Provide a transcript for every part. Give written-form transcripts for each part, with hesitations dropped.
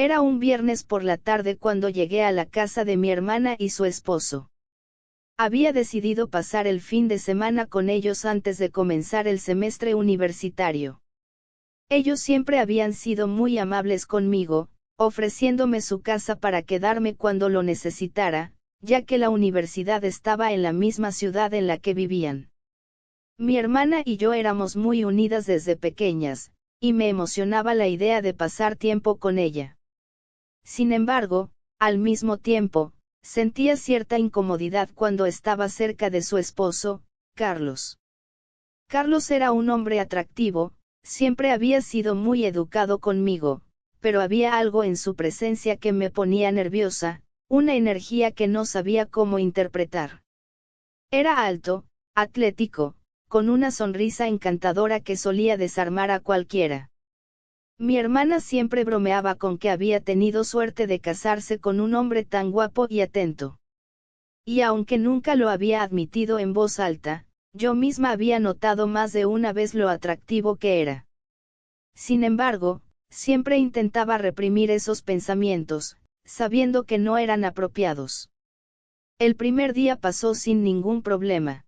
Era un viernes por la tarde cuando llegué a la casa de mi hermana y su esposo. Había decidido pasar el fin de semana con ellos antes de comenzar el semestre universitario. Ellos siempre habían sido muy amables conmigo, ofreciéndome su casa para quedarme cuando lo necesitara, ya que la universidad estaba en la misma ciudad en la que vivían. Mi hermana y yo éramos muy unidas desde pequeñas, y me emocionaba la idea de pasar tiempo con ella. Sin embargo, al mismo tiempo, sentía cierta incomodidad cuando estaba cerca de su esposo, Carlos. Carlos era un hombre atractivo, siempre había sido muy educado conmigo, pero había algo en su presencia que me ponía nerviosa, una energía que no sabía cómo interpretar. Era alto, atlético, con una sonrisa encantadora que solía desarmar a cualquiera. Mi hermana siempre bromeaba con que había tenido suerte de casarse con un hombre tan guapo y atento. Y aunque nunca lo había admitido en voz alta, yo misma había notado más de una vez lo atractivo que era. Sin embargo, siempre intentaba reprimir esos pensamientos, sabiendo que no eran apropiados. El primer día pasó sin ningún problema.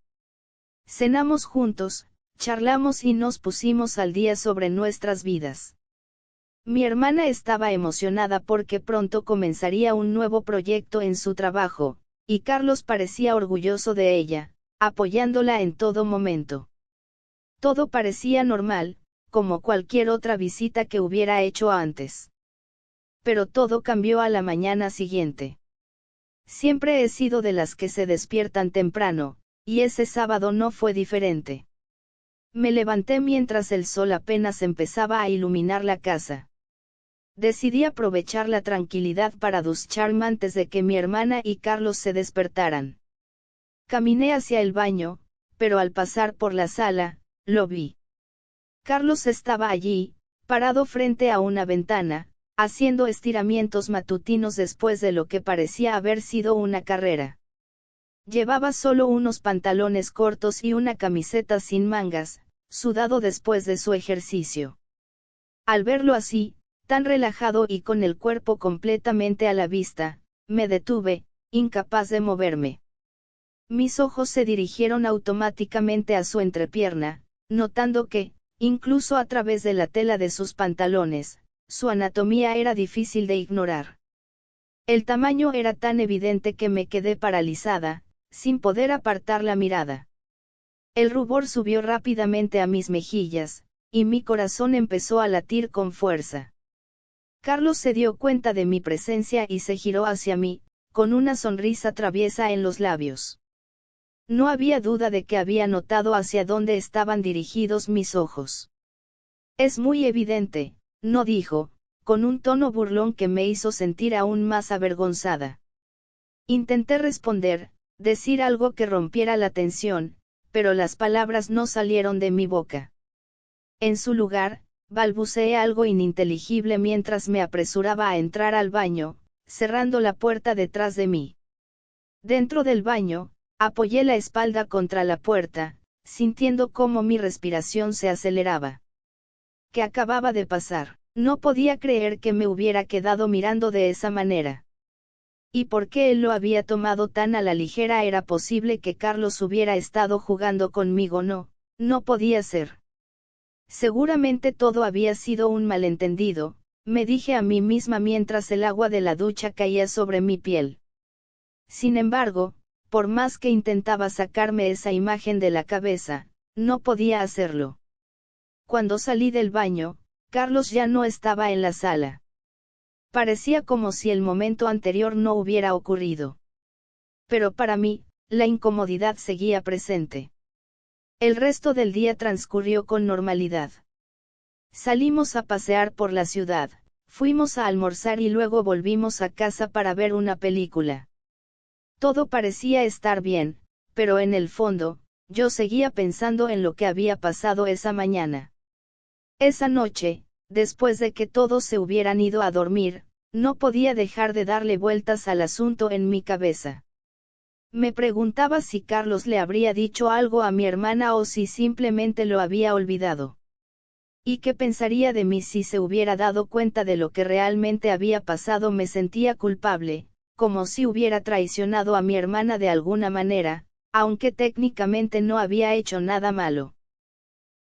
Cenamos juntos, charlamos y nos pusimos al día sobre nuestras vidas. Mi hermana estaba emocionada porque pronto comenzaría un nuevo proyecto en su trabajo, y Carlos parecía orgulloso de ella, apoyándola en todo momento. Todo parecía normal, como cualquier otra visita que hubiera hecho antes. Pero todo cambió a la mañana siguiente. Siempre he sido de las que se despiertan temprano, y ese sábado no fue diferente. Me levanté mientras el sol apenas empezaba a iluminar la casa. Decidí aprovechar la tranquilidad para ducharme antes de que mi hermana y Carlos se despertaran. Caminé hacia el baño, pero al pasar por la sala, lo vi. Carlos estaba allí, parado frente a una ventana, haciendo estiramientos matutinos después de lo que parecía haber sido una carrera. Llevaba solo unos pantalones cortos y una camiseta sin mangas, sudado después de su ejercicio. Al verlo así, tan relajado y con el cuerpo completamente a la vista, me detuve, incapaz de moverme. Mis ojos se dirigieron automáticamente a su entrepierna, notando que, incluso a través de la tela de sus pantalones, su anatomía era difícil de ignorar. El tamaño era tan evidente que me quedé paralizada, sin poder apartar la mirada. El rubor subió rápidamente a mis mejillas, y mi corazón empezó a latir con fuerza. Carlos se dio cuenta de mi presencia y se giró hacia mí, con una sonrisa traviesa en los labios. No había duda de que había notado hacia dónde estaban dirigidos mis ojos. Es muy evidente, no dijo, con un tono burlón que me hizo sentir aún más avergonzada. Intenté responder, decir algo que rompiera la tensión, pero las palabras no salieron de mi boca. En su lugar, balbuceé algo ininteligible mientras me apresuraba a entrar al baño, cerrando la puerta detrás de mí. Dentro del baño, apoyé la espalda contra la puerta, sintiendo cómo mi respiración se aceleraba. ¿Qué acababa de pasar? No podía creer que me hubiera quedado mirando de esa manera. ¿Y por qué él lo había tomado tan a la ligera? Era posible que Carlos hubiera estado jugando conmigo. No podía ser. Seguramente todo había sido un malentendido, me dije a mí misma mientras el agua de la ducha caía sobre mi piel. Sin embargo, por más que intentaba sacarme esa imagen de la cabeza, no podía hacerlo. Cuando salí del baño, Carlos ya no estaba en la sala. Parecía como si el momento anterior no hubiera ocurrido. Pero para mí, la incomodidad seguía presente. El resto del día transcurrió con normalidad. Salimos a pasear por la ciudad, fuimos a almorzar y luego volvimos a casa para ver una película. Todo parecía estar bien, pero en el fondo, yo seguía pensando en lo que había pasado esa mañana. Esa noche, después de que todos se hubieran ido a dormir, no podía dejar de darle vueltas al asunto en mi cabeza. Me preguntaba si Carlos le habría dicho algo a mi hermana o si simplemente lo había olvidado. ¿Y qué pensaría de mí si se hubiera dado cuenta de lo que realmente había pasado? Me sentía culpable, como si hubiera traicionado a mi hermana de alguna manera, aunque técnicamente no había hecho nada malo.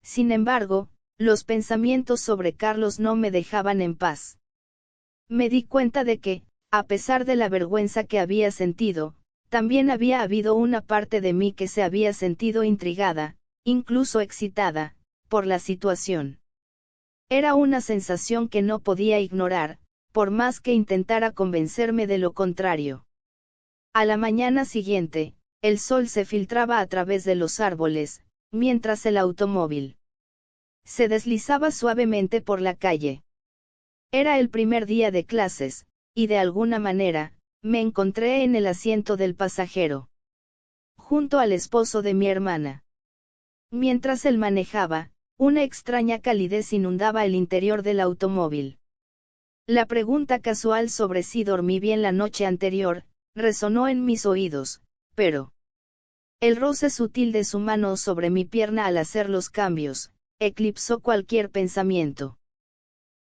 Sin embargo, los pensamientos sobre Carlos no me dejaban en paz. Me di cuenta de que, a pesar de la vergüenza que había sentido, también había habido una parte de mí que se había sentido intrigada, incluso excitada, por la situación. Era una sensación que no podía ignorar, por más que intentara convencerme de lo contrario. A la mañana siguiente, el sol se filtraba a través de los árboles, mientras el automóvil se deslizaba suavemente por la calle. Era el primer día de clases, y de alguna manera, me encontré en el asiento del pasajero, junto al esposo de mi hermana. Mientras él manejaba, una extraña calidez inundaba el interior del automóvil. La pregunta casual sobre si dormí bien la noche anterior, resonó en mis oídos, pero el roce sutil de su mano sobre mi pierna al hacer los cambios, eclipsó cualquier pensamiento.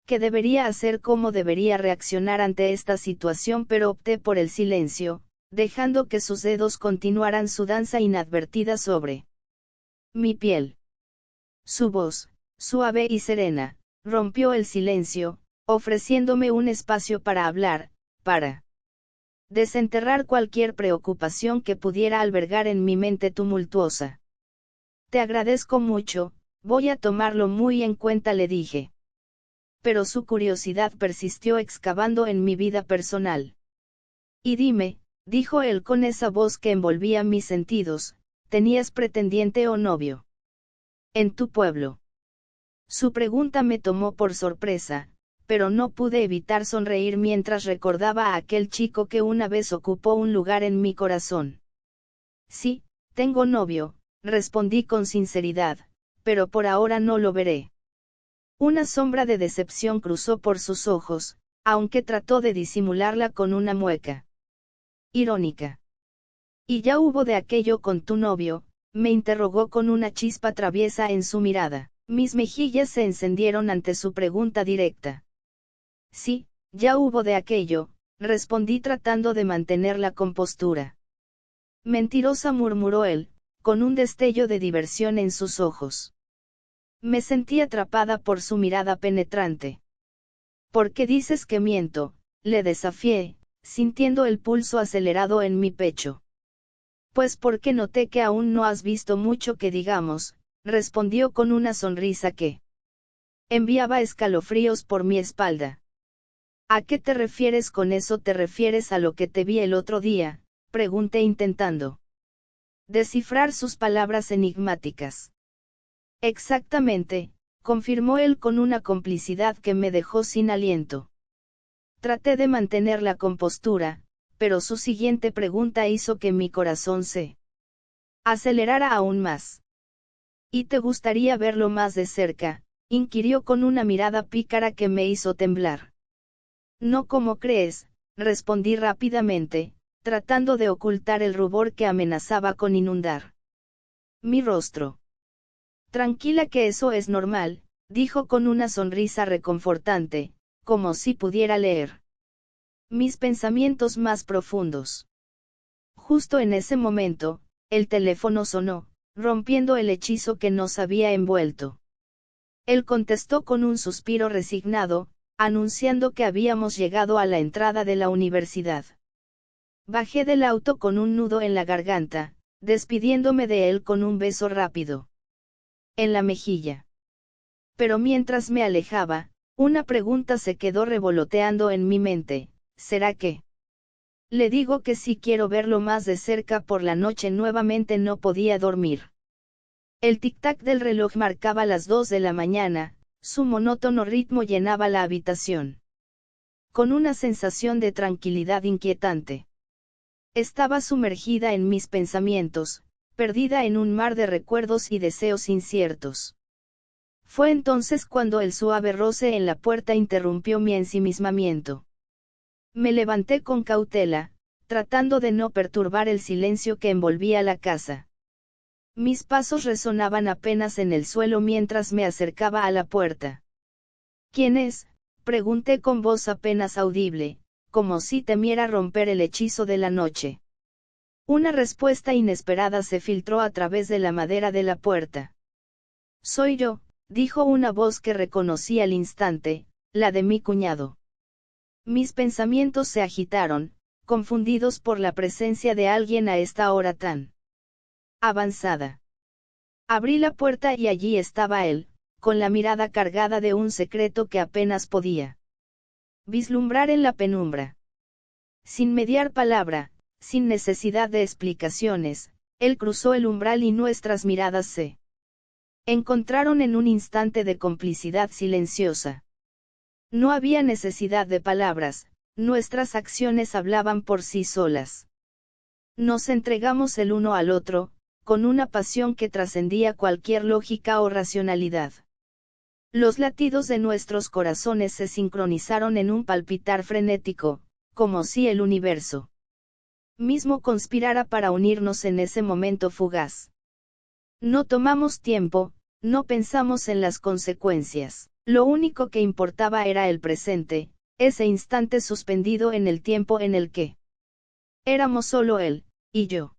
¿Qué debería hacer? ¿Cómo debería reaccionar ante esta situación? Pero opté por el silencio, dejando que sus dedos continuaran su danza inadvertida sobre mi piel. Su voz, suave y serena, rompió el silencio, ofreciéndome un espacio para hablar, para desenterrar cualquier preocupación que pudiera albergar en mi mente tumultuosa. Te agradezco mucho, voy a tomarlo muy en cuenta, le dije. Pero su curiosidad persistió excavando en mi vida personal. Y dime, dijo él con esa voz que envolvía mis sentidos, ¿tenías pretendiente o novio en tu pueblo? Su pregunta me tomó por sorpresa, pero no pude evitar sonreír mientras recordaba a aquel chico que una vez ocupó un lugar en mi corazón. Sí, tengo novio, respondí con sinceridad, pero por ahora no lo veré. Una sombra de decepción cruzó por sus ojos, aunque trató de disimularla con una mueca irónica. ¿Y ya hubo de aquello con tu novio?, me interrogó con una chispa traviesa en su mirada. Mis mejillas se encendieron ante su pregunta directa. Sí, ya hubo de aquello, respondí tratando de mantener la compostura. Mentirosa, murmuró él, con un destello de diversión en sus ojos. Me sentí atrapada por su mirada penetrante. ¿Por qué dices que miento?, le desafié, sintiendo el pulso acelerado en mi pecho. Pues porque noté que aún no has visto mucho que digamos, respondió con una sonrisa que enviaba escalofríos por mi espalda. ¿A qué te refieres con eso? ¿Te refieres a lo que te vi el otro día?, pregunté intentando descifrar sus palabras enigmáticas. Exactamente, confirmó él con una complicidad que me dejó sin aliento. Traté de mantener la compostura, pero su siguiente pregunta hizo que mi corazón se acelerara aún más. ¿Y te gustaría verlo más de cerca?, inquirió con una mirada pícara que me hizo temblar. No como crees, respondí rápidamente, tratando de ocultar el rubor que amenazaba con inundar mi rostro. Tranquila, que eso es normal, dijo con una sonrisa reconfortante, como si pudiera leer mis pensamientos más profundos. Justo en ese momento, el teléfono sonó, rompiendo el hechizo que nos había envuelto. Él contestó con un suspiro resignado, anunciando que habíamos llegado a la entrada de la universidad. Bajé del auto con un nudo en la garganta, despidiéndome de él con un beso rápido en la mejilla. Pero mientras me alejaba, una pregunta se quedó revoloteando en mi mente: ¿será que le digo que sí quiero verlo más de cerca por la noche? Nuevamente no podía dormir. El tic-tac del reloj marcaba las 2 de la mañana, su monótono ritmo llenaba la habitación con una sensación de tranquilidad inquietante. Estaba sumergida en mis pensamientos, perdida en un mar de recuerdos y deseos inciertos. Fue entonces cuando el suave roce en la puerta interrumpió mi ensimismamiento. Me levanté con cautela, tratando de no perturbar el silencio que envolvía la casa. Mis pasos resonaban apenas en el suelo mientras me acercaba a la puerta. ¿Quién es?, pregunté con voz apenas audible, como si temiera romper el hechizo de la noche. Una respuesta inesperada se filtró a través de la madera de la puerta. Soy yo, dijo una voz que reconocí al instante, la de mi cuñado. Mis pensamientos se agitaron, confundidos por la presencia de alguien a esta hora tan avanzada. Abrí la puerta y allí estaba él, con la mirada cargada de un secreto que apenas podía vislumbrar en la penumbra. Sin mediar palabra, sin necesidad de explicaciones, él cruzó el umbral y nuestras miradas se encontraron en un instante de complicidad silenciosa. No había necesidad de palabras, nuestras acciones hablaban por sí solas. Nos entregamos el uno al otro, con una pasión que trascendía cualquier lógica o racionalidad. Los latidos de nuestros corazones se sincronizaron en un palpitar frenético, como si el universo mismo conspirara para unirnos en ese momento fugaz. No tomamos tiempo, no pensamos en las consecuencias, lo único que importaba era el presente, ese instante suspendido en el tiempo en el que éramos solo él y yo.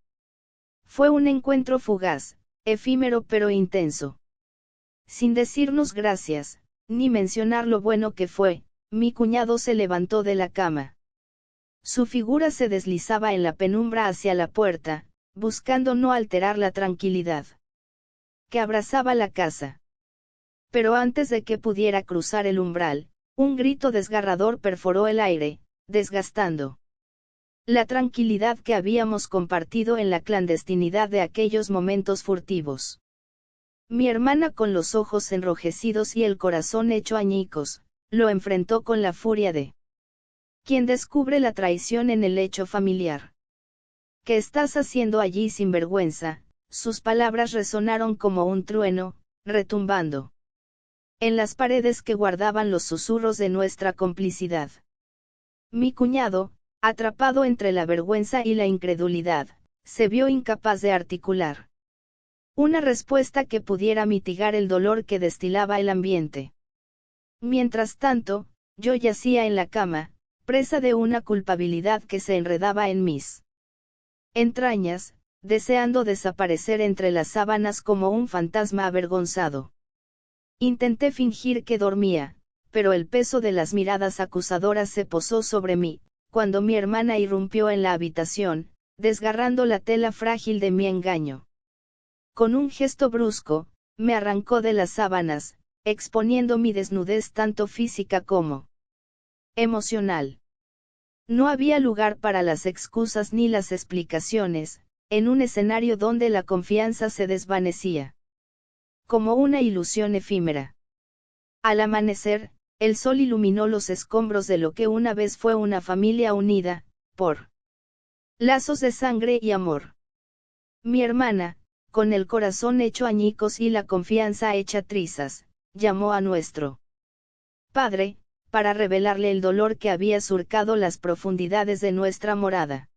Fue un encuentro fugaz, efímero pero intenso. Sin decirnos gracias, ni mencionar lo bueno que fue, mi cuñado se levantó de la cama. Su figura se deslizaba en la penumbra hacia la puerta, buscando no alterar la tranquilidad que abrazaba la casa. Pero antes de que pudiera cruzar el umbral, un grito desgarrador perforó el aire, desgastando la tranquilidad que habíamos compartido en la clandestinidad de aquellos momentos furtivos. Mi hermana, con los ojos enrojecidos y el corazón hecho añicos, lo enfrentó con la furia de quien descubre la traición en el lecho familiar. ¿Qué estás haciendo allí, sinvergüenza? Sus palabras resonaron como un trueno, retumbando en las paredes que guardaban los susurros de nuestra complicidad. Mi cuñado, atrapado entre la vergüenza y la incredulidad, se vio incapaz de articular una respuesta que pudiera mitigar el dolor que destilaba el ambiente. Mientras tanto, yo yacía en la cama, presa de una culpabilidad que se enredaba en mis entrañas, deseando desaparecer entre las sábanas como un fantasma avergonzado. Intenté fingir que dormía, pero el peso de las miradas acusadoras se posó sobre mí, cuando mi hermana irrumpió en la habitación, desgarrando la tela frágil de mi engaño. Con un gesto brusco, me arrancó de las sábanas, exponiendo mi desnudez tanto física como emocional. No había lugar para las excusas ni las explicaciones, en un escenario donde la confianza se desvanecía como una ilusión efímera. Al amanecer, el sol iluminó los escombros de lo que una vez fue una familia unida, por lazos de sangre y amor. Mi hermana, con el corazón hecho añicos y la confianza hecha trizas, llamó a nuestro padre, para revelarle el dolor que había surcado las profundidades de nuestra morada.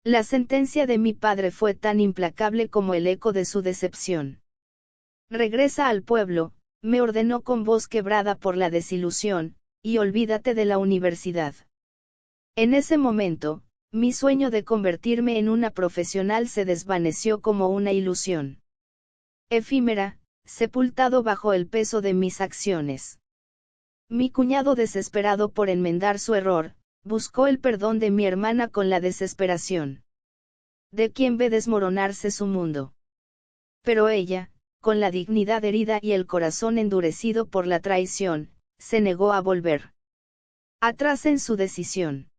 La sentencia de mi padre fue tan implacable como el eco de su decepción. Regresa al pueblo, me ordenó con voz quebrada por la desilusión, y olvídate de la universidad. En ese momento, mi sueño de convertirme en una profesional se desvaneció como una ilusión efímera, sepultado bajo el peso de mis acciones. Mi cuñado, desesperado por enmendar su error, buscó el perdón de mi hermana con la desesperación de quien ve desmoronarse su mundo. Pero ella, con la dignidad herida y el corazón endurecido por la traición, se negó a volver atrás en su decisión.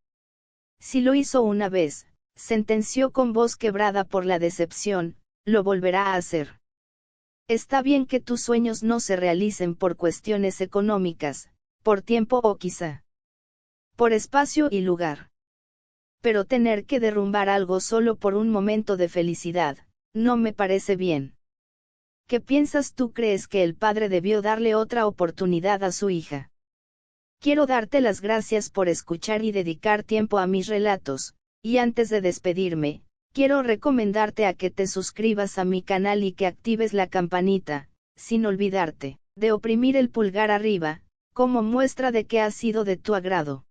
Si lo hizo una vez, sentenció con voz quebrada por la decepción, lo volverá a hacer. Está bien que tus sueños no se realicen por cuestiones económicas, por tiempo o quizá por espacio y lugar. Pero tener que derrumbar algo solo por un momento de felicidad, no me parece bien. ¿Qué piensas tú? ¿Crees que el padre debió darle otra oportunidad a su hija? Quiero darte las gracias por escuchar y dedicar tiempo a mis relatos, y antes de despedirme, Quiero recomendarte a que te suscribas a mi canal y que actives la campanita, sin olvidarte de oprimir el pulgar arriba, como muestra de que ha sido de tu agrado.